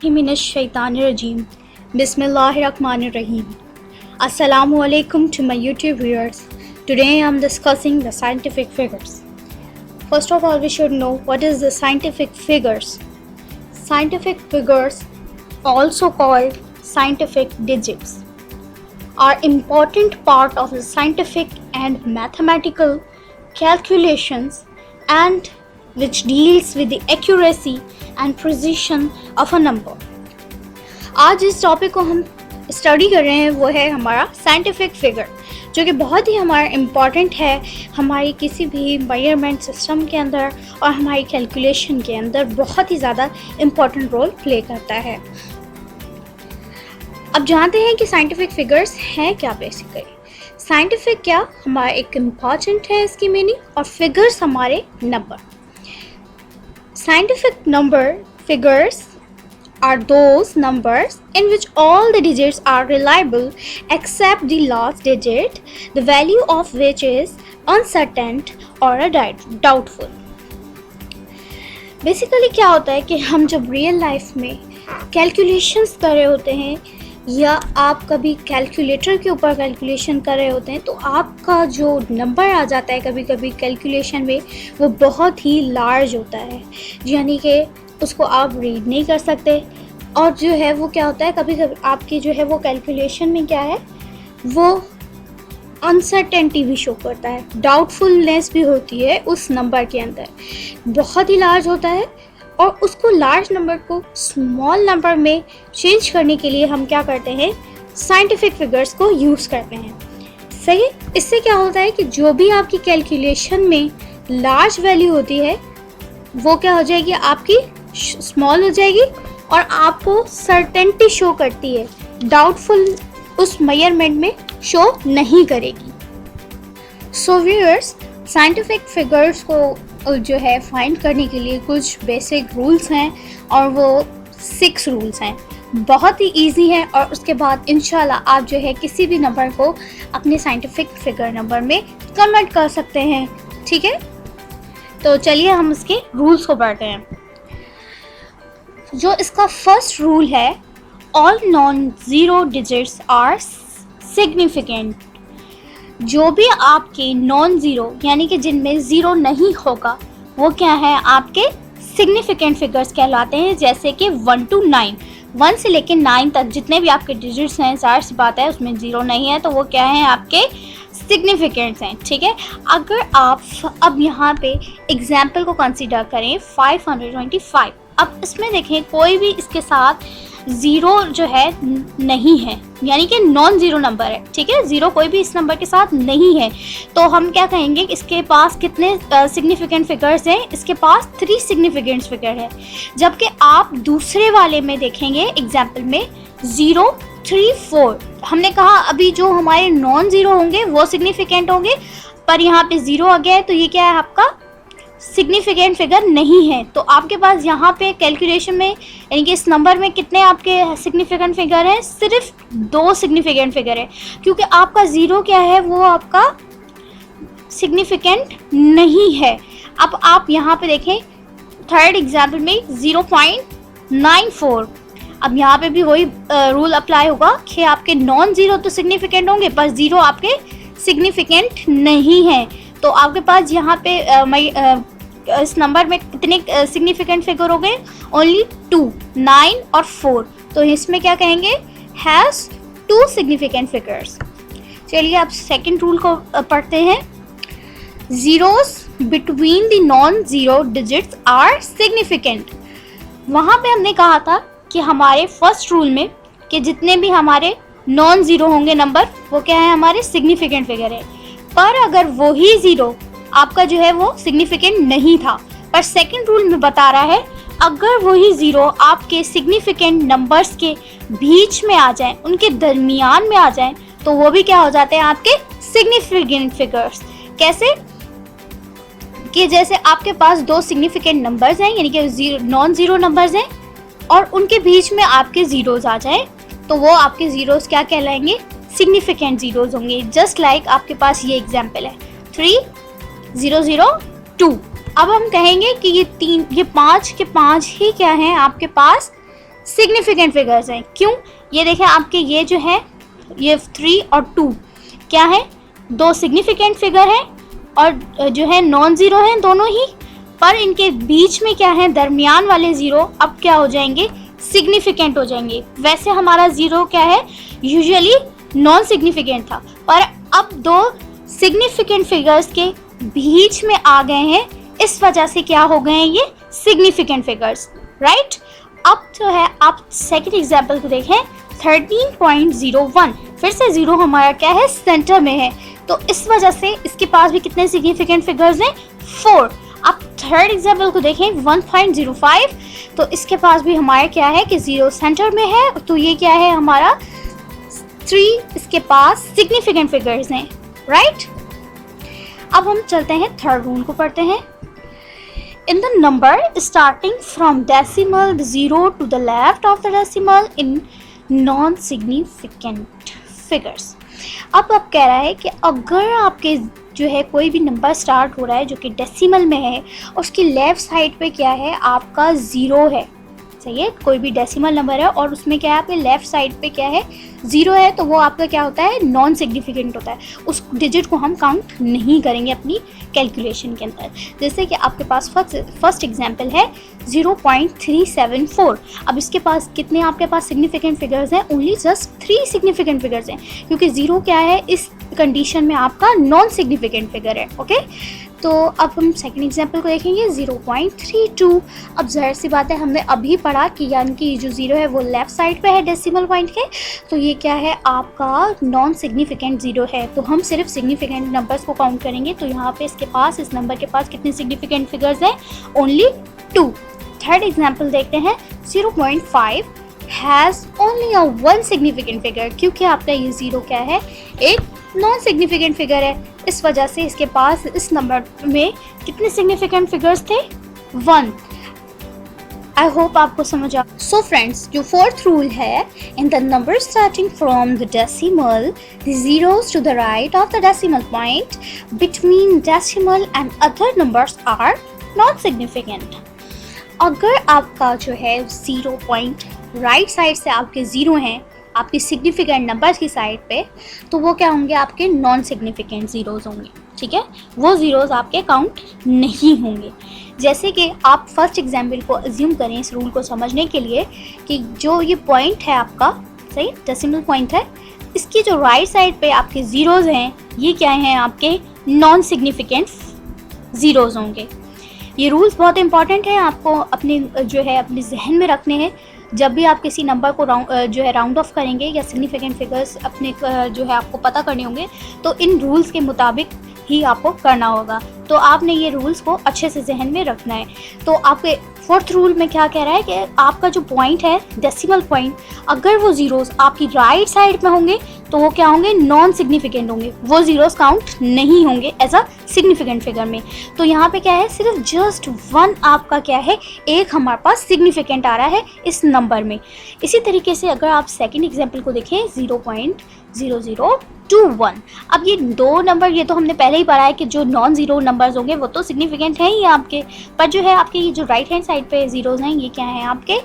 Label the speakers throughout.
Speaker 1: Minash-shaytanir-rajeem. Bismillahir-rahmanir-rahim. Assalamu alaikum to my YouTube viewers. Today I am discussing the scientific figures. First of all, we should know what is the scientific figures. Scientific figures, also called scientific digits, are important part of the scientific and mathematical calculations and which deals with the accuracy and precision of a number. आज इस topic को हम study कर रहे हैं वो है हमारा साइंटिफिक फिगर, जो कि बहुत ही हमारा इम्पॉर्टेंट है हमारी किसी भी मेजरमेंट सिस्टम के अंदर और हमारी कैलकुलेशन के अंदर बहुत ही ज़्यादा इम्पॉर्टेंट रोल प्ले करता है। अब जानते हैं कि साइंटिफिक फिगर्स हैं क्या। बेसिकली साइंटिफिक क्या हमारा एक इम्पॉर्टेंट है इसकी मीनिंग, और फिगर्स हमारे number. Scientific number figures are those numbers in which all the digits are reliable except the last digit, the value of which is uncertain or doubtful. Basically क्या होता है कि हम जब रियल लाइफ में calculations कर रहे होते हैं या आप कभी कैलकुलेटर के ऊपर कैलकुलेशन कर रहे होते हैं तो आपका जो नंबर आ जाता है कभी कभी कैलकुलेशन में वो बहुत ही लार्ज होता है, यानी कि उसको आप रीड नहीं कर सकते। और जो है वो क्या होता है कभी कभी आपकी जो है वो कैलकुलेशन में क्या है वो अनसर्टेनिटी भी शो करता है, डाउटफुलनेस भी होती है उस नंबर के अंदर, बहुत ही लार्ज होता है। और उसको लार्ज नंबर को स्मॉल नंबर में चेंज करने के लिए हम क्या करते हैं, साइंटिफिक फिगर्स को यूज़ करते हैं। सही, इससे क्या होता है कि जो भी आपकी कैलकुलेशन में लार्ज वैल्यू होती है वो क्या हो जाएगी, आपकी स्मॉल हो जाएगी और आपको सर्टेनिटी शो करती है, डाउटफुल उस मेजरमेंट में शो नहीं करेगी। सो व्यूअर्स, साइंटिफिक फिगर्स को जो है फाइंड करने के लिए कुछ बेसिक रूल्स हैं और वो 6 रूल्स हैं, बहुत ही इजी है। और उसके बाद इंशाल्लाह आप जो है किसी भी नंबर को अपने साइंटिफिक फिगर नंबर में कन्वर्ट कर सकते हैं। ठीक है, तो चलिए हम इसके रूल्स को पढ़ते हैं। जो इसका फर्स्ट रूल है, all non zero digits are significant. जो भी आपके नॉन ज़ीरो यानी कि जिनमें ज़ीरो नहीं होगा वो क्या है, आपके सिग्निफिकेंट फिगर्स कहलाते हैं। जैसे कि 1 to 9, 1 से लेकर 9 तक जितने भी आपके डिजिट्स हैं, ज़ाहिर सी बात है उसमें ज़ीरो नहीं है तो वो क्या है, आपके सिग्निफिकेंट्स हैं। ठीक है, अगर आप अब यहाँ पे एग्जाम्पल को कंसीडर करें 525, अब इसमें देखें कोई भी इसके साथ ज़ीरो जो है नहीं है, यानी कि नॉन ज़ीरो नंबर है। ठीक है, ज़ीरो कोई भी इस नंबर के साथ नहीं है तो हम क्या कहेंगे, इसके पास कितने सिग्निफिकेंट फिगर्स हैं, इसके पास 3 सिग्निफिकेंट फिगर है। जबकि आप दूसरे वाले में देखेंगे एग्जाम्पल में 0, 3, 4, हमने कहा अभी जो हमारे नॉन ज़ीरो होंगे वो सिग्निफिकेंट होंगे, पर यहाँ पे 0 आ गया है तो ये क्या है, आपका सिग्निफिकेंट फिगर नहीं है। तो आपके पास यहाँ पे कैलकुलेशन में यानी कि इस नंबर में कितने आपके सिग्निफिकेंट फिगर हैं, सिर्फ 2 सिग्निफिकेंट फिगर है, क्योंकि आपका ज़ीरो क्या है वो आपका सिग्निफिकेंट नहीं है। अब आप यहाँ पे देखें थर्ड एग्जाम्पल में 0.94, अब यहाँ पे भी वही रूल अप्लाई होगा कि आपके नॉन ज़ीरो तो सिग्निफिकेंट होंगे पर ज़ीरो आपके सिग्निफिकेंट नहीं है। तो आपके पास यहाँ पे इस नंबर में कितने सिग्निफिकेंट फिगर हो गए, ओनली 2, 9 और 4। तो इसमें क्या कहेंगे, हैज़ 2 सिग्निफिकेंट फिगर्स। चलिए आप सेकंड रूल को पढ़ते हैं। Zeros between the non zero digits are significant. वहाँ पे हमने कहा था कि हमारे फर्स्ट रूल में कि जितने भी हमारे नॉन ज़ीरो होंगे नंबर वो क्या है, हमारे सिग्निफिकेंट फिगर है। पर अगर वही ज़ीरो आपका जो है वो सिग्निफिकेंट नहीं था, पर सेकंड रूल में बता रहा है अगर वही ज़ीरो आपके सिग्निफिकेंट नंबर्स के बीच में आ जाएं, उनके दरमियान में आ जाएं, तो वो भी क्या हो जाते हैं, आपके सिग्निफिकेंट फिगर्स। कैसे कि जैसे आपके पास 2 सिग्निफिकेंट नंबर्स हैं यानी कि नॉन ज़ीरो नंबर्स हैं और उनके बीच में आपके ज़ीरोज़ आ जाएं तो वो आपके ज़ीरोज़ क्या कहलाएंगे, सिग्निफिकेंट ज़ीरोज़ होंगे। जस्ट लाइक आपके पास ये एग्जाम्पल है 3002। अब हम कहेंगे कि ये 5 के 5 ही क्या हैं, आपके पास सिग्निफिकेंट फिगर्स हैं। क्यों? ये देखें आपके ये जो है ये 3 और 2 क्या है, दो सिग्निफिकेंट फिगर हैं और जो है नॉन ज़ीरो हैं दोनों ही, पर इनके बीच में क्या है, दरमियान वाले ज़ीरो अब क्या हो जाएंगे, सिग्निफिकेंट हो जाएंगे। वैसे हमारा ज़ीरो क्या है, यूजुअली नॉन सिग्निफिकेंट था, पर अब दो सिग्निफिकेंट फिगर्स के बीच में आ गए हैं, इस वजह से क्या हो गए हैं ये सिग्निफिकेंट फिगर्स, राइट। अब जो है आप सेकंड एग्जांपल को देखें 13.01, फिर से ज़ीरो हमारा क्या है, सेंटर में है, तो इस वजह से इसके पास भी कितने सिग्निफिकेंट फिगर्स हैं, 4। अब थर्ड एग्जांपल को देखें 1.05, तो इसके पास भी हमारा क्या है कि ज़ीरो सेंटर में है, तो ये क्या है हमारा 3, इसके पास सिग्निफिकेंट फिगर्स हैं, राइट। अब हम चलते हैं थर्ड रूल को पढ़ते हैं। In the number starting from decimal 0 to the left of the decimal in non-significant figures। अब कह रहा है कि अगर आपके जो है कोई भी नंबर स्टार्ट हो रहा है जो कि डेसिमल में है और उसकी लेफ़्ट साइड पे क्या है, आपका ज़ीरो है, सही है, कोई भी डेसिमल नंबर है और उसमें क्या है आपके लेफ़्ट साइड पे क्या है, ज़ीरो है, तो वो आपका क्या होता है, नॉन सिग्निफिकेंट होता है। उस डिजिट को हम काउंट नहीं करेंगे अपनी कैलकुलेशन के अंदर। जैसे कि आपके पास फर्स्ट एग्जांपल है 0.374। अब इसके पास कितने आपके पास सिग्निफिकेंट फिगर्स हैं, ओनली जस्ट 3 सिग्निफिकेंट फिगर्स हैं, क्योंकि ज़ीरो क्या है इस कंडीशन में आपका नॉन सिग्निफिकेंट फिगर है, ओके। तो अब हम सेकंड एग्जांपल को देखेंगे 0.32। अब ज़ाहिर सी बात है, हमने अभी पढ़ा कि यानी कि जो ज़ीरो है वो लेफ़्ट साइड पे है डेसिमल पॉइंट के, तो ये क्या है आपका नॉन सिग्निफिकेंट ज़ीरो है, तो हम सिर्फ सिग्निफिकेंट नंबर्स को काउंट करेंगे। तो यहाँ पे इसके पास, इस नंबर के पास कितने सिग्निफिकेंट फिगर्स हैं, ओनली 2। थर्ड एग्जाम्पल देखते हैं 0.5 has only a 1 significant figure, क्योंकि आपका ये ज़ीरो क्या है, एक नॉन सिग्निफिकेंट फिगर है, इस वजह से इसके पास इस नंबर में कितने सिग्निफिकेंट फिगर्स थे, 1। आई होप आपको समझ आ। सो फ्रेंड्स, जो फोर्थ रूल है, in the number starting from the decimal, the zeros to the right of the decimal point between decimal and other numbers are not significant. अगर आपका जो है ज़ीरो पॉइंट राइट साइड से आपके zero हैं, आपकी significant numbers की side पे, तो वो क्या होंगे, आपके नॉन सिग्निफिकेंट ज़ीरोज़ होंगे, ठीक है, वो ज़ीरोज़ आपके काउंट नहीं होंगे। जैसे कि आप फर्स्ट एग्जाम्पल को अज्यूम करें इस रूल को समझने के लिए कि जो ये पॉइंट है आपका, सही डेसिमल पॉइंट है, इसकी जो राइट साइड पे आपके ज़ीरोज़ हैं, ये क्या हैं, आपके नॉन सिग्निफिकेंट ज़ीरोज़ होंगे। ये रूल्स बहुत इंपॉर्टेंट हैं, आपको अपने जो है अपने जहन में रखने हैं। जब भी आप किसी नंबर को राउंड ऑफ करेंगे या सिग्निफिकेंट फिगर्स अपने जो है आपको पता करने होंगे, तो इन रूल्स के मुताबिक ही आपको करना होगा। तो आपने ये रूल्स को अच्छे से जहन में रखना है। तो आपके फोर्थ रूल में क्या कह रहा है कि आपका जो पॉइंट है डेसिमल पॉइंट, अगर वो ज़ीरोज़ आपकी राइट साइड में होंगे तो वो क्या होंगे, नॉन सिग्निफिकेंट होंगे, वो ज़ीरोज़ काउंट नहीं होंगे एज अ सिग्निफिकेंट फिगर में। तो यहाँ पे क्या है, सिर्फ जस्ट 1 आपका क्या है, एक हमारे पास सिग्निफिकेंट आ रहा है इस नंबर में। इसी तरीके से अगर आप सेकेंड एग्जाम्पल को देखें 0.0021। अब ये दो नंबर, ये तो हमने पहले ही पढ़ा है कि जो नॉन ज़ीरो नंबर्स होंगे वो तो सिग्निफिकेंट हैं ही आपके, पर जो है आपके ये जो राइट हैंड साइड पे ज़ीरोज़ हैं, ये क्या हैं आपके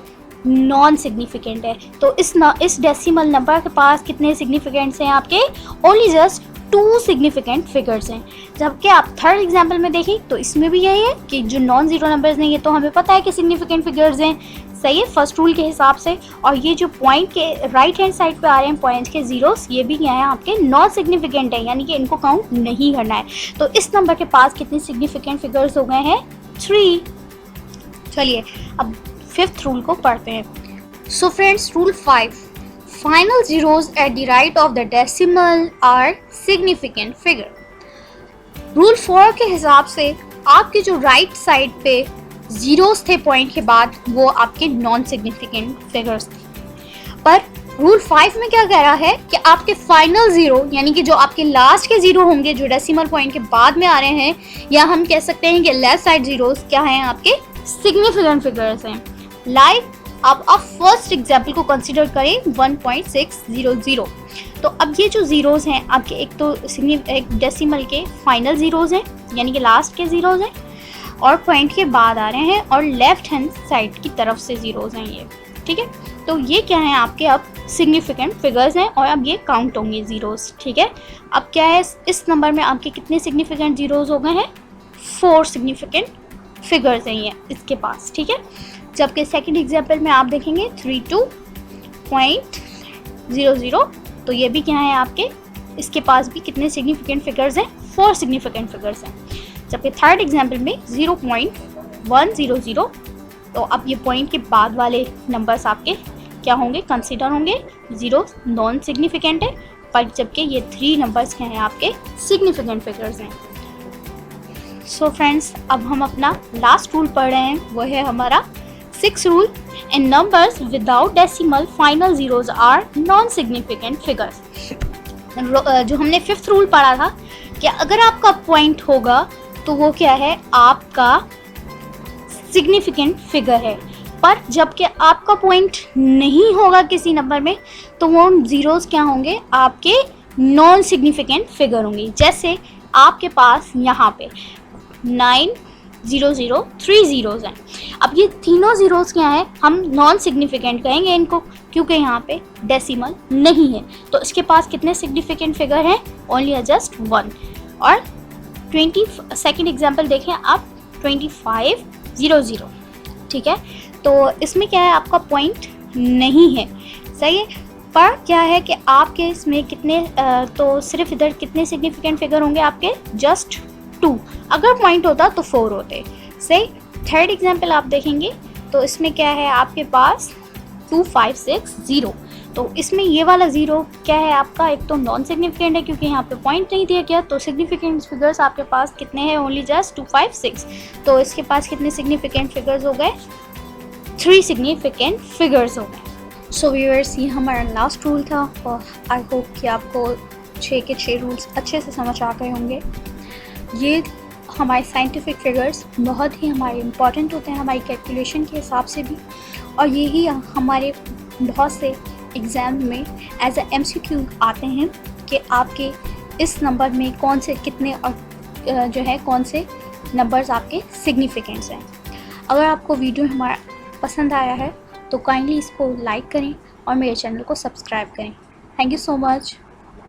Speaker 1: नॉन सिग्निफिकेंट है। तो इस डेसिमल नंबर के पास कितने सिग्निफिकेंट्स हैं आपके, ओनली जस्ट 2 सिग्निफिकेंट फिगर्स हैं। जबकि आप थर्ड एग्जाम्पल में देखें तो इसमें भी यही है कि जो नॉन ज़ीरो नंबर्स हैं ये तो हमें पता है कि सिग्निफिकेंट फिगर्स हैं, सही है, फर्स्ट रूल के हिसाब से। और ये जो पॉइंट के राइट हैंड साइड पे आ रहे हैं पॉइंट के ज़ीरोस, ये भी क्या है आपके नॉन सिग्निफिकेंट है, यानी कि इनको काउंट नहीं करना है। तो इस नंबर के पास कितने सिग्निफिकेंट फिगर्स हो गए हैं, 3। चलिए अब फिफ्थ रूल को पढ़ते हैं। So friends, rule 5, final zeros at the right of the decimal are significant figure. Rule 4 के हिसाब से आपके जो राइट साइड पे ज़ीरोज़ थे पॉइंट के बाद, वो आपके नॉन सिग्निफिकेंट फिगर्स थे। पर रूल 5 में क्या कह रहा है कि आपके फाइनल ज़ीरो, यानी कि जो आपके लास्ट के ज़ीरो होंगे जो डेसिमल पॉइंट के बाद में आ रहे हैं, या हम कह सकते हैं कि लेफ्ट साइड ज़ीरोज़ क्या हैं, आपके सिग्निफिकेंट फिगर्स हैं। लाइक आप फर्स्ट एग्जाम्पल को कंसिडर करें 1.600। तो अब ये जो ज़ीरोज़ हैं आपके, एक तो एक डेसिमल के फाइनल ज़ीरोज़ हैं, यानी कि लास्ट के ज़ीरोज़ हैं, और पॉइंट के बाद आ रहे हैं, और लेफ्ट हैंड साइड की तरफ से ज़ीरोज़ हैं ये, ठीक है। तो ये क्या है आपके अब सिग्निफिकेंट फिगर्स हैं और अब ये काउंट होंगे ज़ीरोज़, ठीक है। अब क्या है इस नंबर में आपके कितने सिग्निफिकेंट ज़ीरोज़ हो गए हैं, 4 सिग्निफिकेंट फिगर्स हैं ये इसके पास, ठीक है। जबकि सेकंड एग्जांपल में आप देखेंगे 32.00, तो ये भी क्या है आपके, इसके पास भी कितने सिग्निफिकेंट फिगर्स हैं, 4 सिग्निफिकेंट फिगर्स हैं। जबकि थर्ड एग्जांपल में 0.100, तो अब ये पॉइंट के बाद वाले नंबर्स आपके क्या होंगे, कंसीडर होंगे, 0 नॉन सिग्निफिकेंट है, पर जबकि ये 3 नंबर्स क्या हैं आपके सिग्निफिकेंट फिगर्स हैं। सो फ्रेंड्स, अब हम अपना लास्ट रूल पढ़ रहे हैं, वो है हमारा 6th रूल। In numbers without decimal final zeros are non significant figures. जो हमने 5th रूल पढ़ा था कि अगर आपका पॉइंट होगा तो वो क्या है, आपका सिग्निफिकेंट फिगर है, पर जबकि आपका पॉइंट नहीं होगा किसी नंबर में तो वो ज़ीरोज़ क्या होंगे, आपके नॉन सिग्निफिकेंट फिगर होंगे। जैसे आपके पास यहाँ पे 900 ज़ीरोज़ हैं। अब ये तीनों ज़ीरोज़ क्या हैं, हम नॉन सिग्निफिकेंट कहेंगे इनको, क्योंकि यहाँ पे डेसिमल नहीं है। तो इसके पास कितने सिग्निफिकेंट फिगर हैं, ओनली जस्ट 1। और 22nd एग्जाम्पल देखें आप, 2500, ठीक है। तो इसमें क्या है, आपका पॉइंट नहीं है, सही है, पर क्या है कि आपके इसमें कितने तो सिर्फ इधर कितने सिग्निफिकेंट फिगर होंगे आपके, जस्ट 2। अगर पॉइंट होता तो 4 होते, सही। थर्ड एग्जाम्पल आप देखेंगे तो इसमें क्या है आपके पास 2560, तो इसमें ये वाला ज़ीरो क्या है आपका, एक तो नॉन सिग्निफिकेंट है क्योंकि यहाँ पे पॉइंट नहीं दिया गया, तो सिग्निफिकेंट फिगर्स आपके पास कितने हैं, ओनली जस्ट 256। तो इसके पास कितने सिग्निफिकेंट फिगर्स हो गए, 3 सिग्निफिकेंट फिगर्स हो गए। सो व्यूअर्स, ये हमारा लास्ट रूल था और आई होप कि आपको 6 के 6 रूल्स अच्छे से समझ आ गए होंगे। ये हमारे साइंटिफिक फिगर्स बहुत ही हमारे इम्पॉर्टेंट होते हैं हमारी कैलकुलेशन के हिसाब से भी, और यही हमारे बहुत से एग्ज़ाम में एज ए MCQ आते हैं कि आपके इस नंबर में कौन से कितने और जो है कौन से नंबर्स आपके सिग्निफिकेंट्स हैं। अगर आपको वीडियो हमारा पसंद आया है तो काइंडली इसको लाइक करें और मेरे चैनल को सब्सक्राइब करें। Thank you so much.